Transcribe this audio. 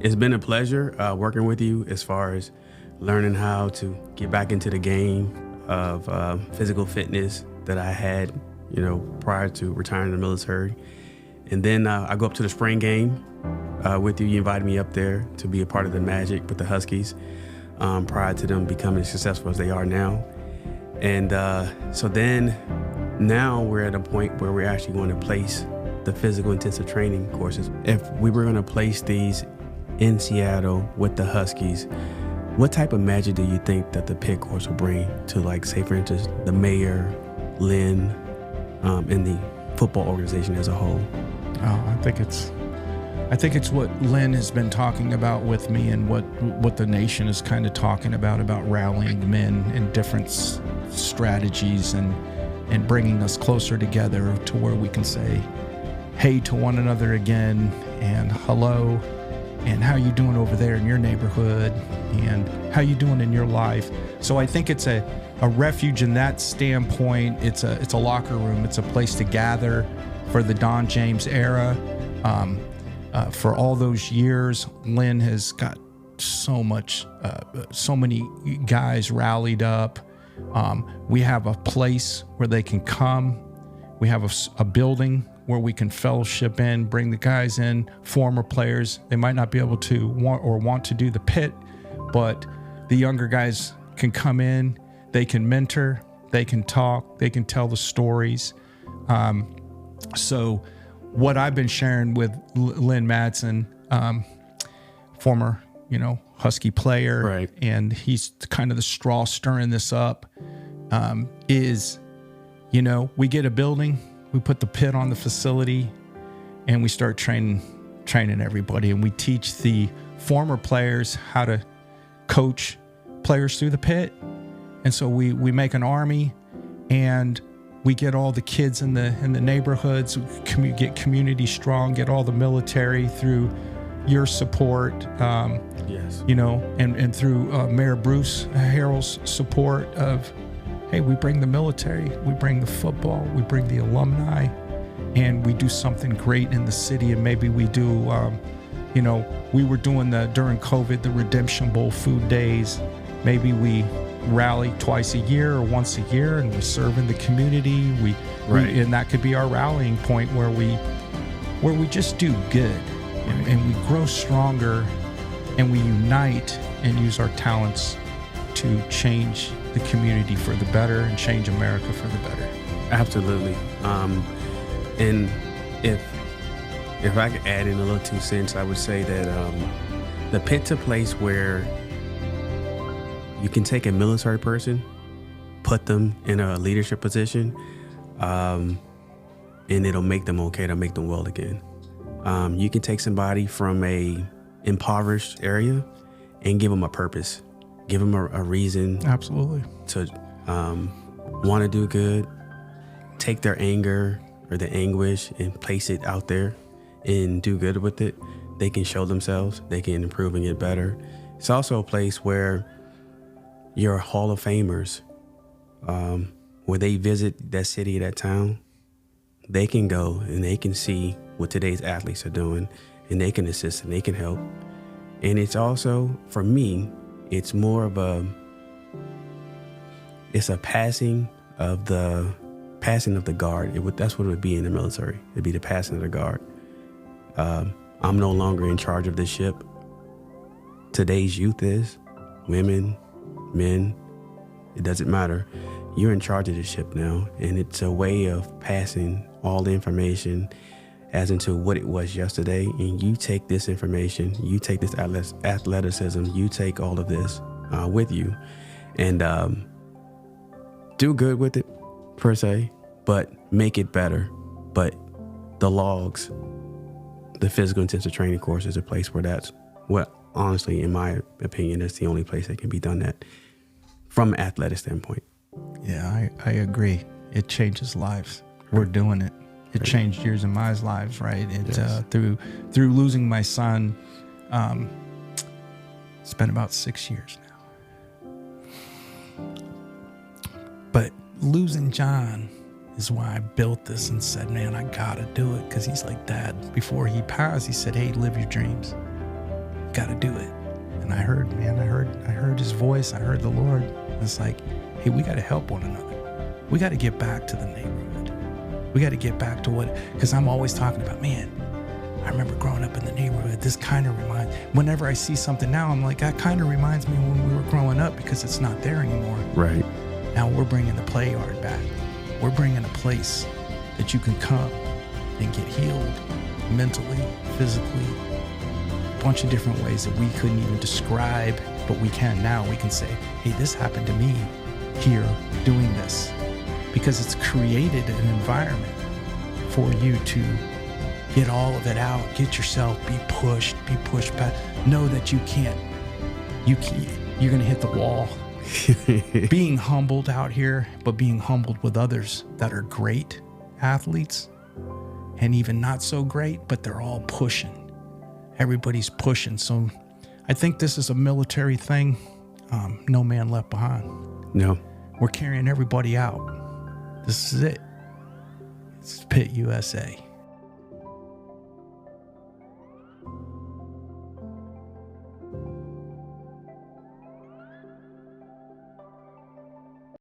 It's been a pleasure working with you as far as learning how to get back into the game of physical fitness that I had, prior to retiring in the military. And then I go up to the spring game with you. You invited me up there to be a part of the Magic with the Huskies prior to them becoming as successful as they are now. And so then now we're at a point where we're actually going to place the physical intensive training courses. If we were going to place these in Seattle with the Huskies, what type of magic do you think that the pit course will bring to, like, say, for instance, the mayor, Lynn, and the football organization as a whole? Oh, I think it's what Lynn has been talking about with me, and what the nation is kind of talking about rallying men and different strategies and bringing us closer together to where we can say hey to one another again, and hello, and how you doing over there in your neighborhood, and how you doing in your life. So I think it's a refuge in that standpoint. It's a locker room. It's a place to gather for the Don James era. For all those years, Lynn has got so many guys rallied up. We have a place where they can come. We have a building where we can fellowship in, bring the guys in, former players. They might not be able to want to do the pit, but the younger guys can come in, they can mentor, they can talk, they can tell the stories. So what I've been sharing with Lynn Madsen, former, Husky player, right, and he's kind of the straw stirring this up, is, we get a building, we put the pit on the facility, and we start training everybody, and we teach the former players how to coach players through the pit. And so we make an army, and we get all the kids in the neighborhoods, get community strong, get all the military through your support, yes, and through Mayor Bruce Harrell's support of, hey, we bring the military, we bring the football, we bring the alumni, and we do something great in the city. And maybe we do, we were doing during COVID, the Redemption Bowl food days. Maybe we rally twice a year or once a year, and we serve in the community. And that could be our rallying point where we just do good, and we grow stronger, and we unite and use our talents to change the community for the better and change America for the better. Absolutely. And if I could add in a little 2 cents, I would say that the pit's a place where you can take a military person, put them in a leadership position, and it'll make them okay, it'll make them well again. You can take somebody from a impoverished area and give them a purpose, give them a reason, absolutely, to want to do good, take their anger or the anguish and place it out there and do good with it. They can show themselves, they can improve and get better. It's also a place where your Hall of Famers, where they visit that city, that town, they can go and they can see what today's athletes are doing, and they can assist and they can help. And it's also, for me, it's more of it's a passing of the guard. That's what it would be in the military. It'd be the passing of the guard. I'm no longer in charge of this ship. Today's youth is, women, men, it doesn't matter. You're in charge of the ship now, and it's a way of passing all the information as into what it was yesterday, and you take this information, you take this athleticism, you take all of this with you, and do good with it, per se, but make it better. But the logs, the physical intensive training course, is a place where that's what, honestly, in my opinion, that's the only place that can be done that from an athletic standpoint. Yeah, I agree. It changes lives. We're doing it. It changed yours and my lives, right? Yes. Through losing my son, it's been about 6 years now. But losing John is why I built this and said, man, I gotta do it, because he's like, Dad, before he passed, he said, hey, live your dreams. Got to do it. And I heard his voice. I heard the Lord. It's like, hey, we got to help one another. We got to get back to the neighborhood. We got to get back to because I'm always talking about, man, I remember growing up in the neighborhood. This kind of reminds, whenever I see something now, I'm like, that kind of reminds me when we were growing up, because it's not there anymore. Right. Now we're bringing the play yard back. We're bringing a place that you can come and get healed mentally, physically, a bunch of different ways that we couldn't even describe, but we can now. We can say, hey, this happened to me here doing this, because it's created an environment for you to get all of it out, get yourself, be pushed back. Know that you're going to hit the wall. Being humbled out here, but being humbled with others that are great athletes and even not so great, but they're all pushing. Everybody's pushing. So I think this is a military thing. No man left behind. No. We're carrying everybody out. This is it. It's Pit USA.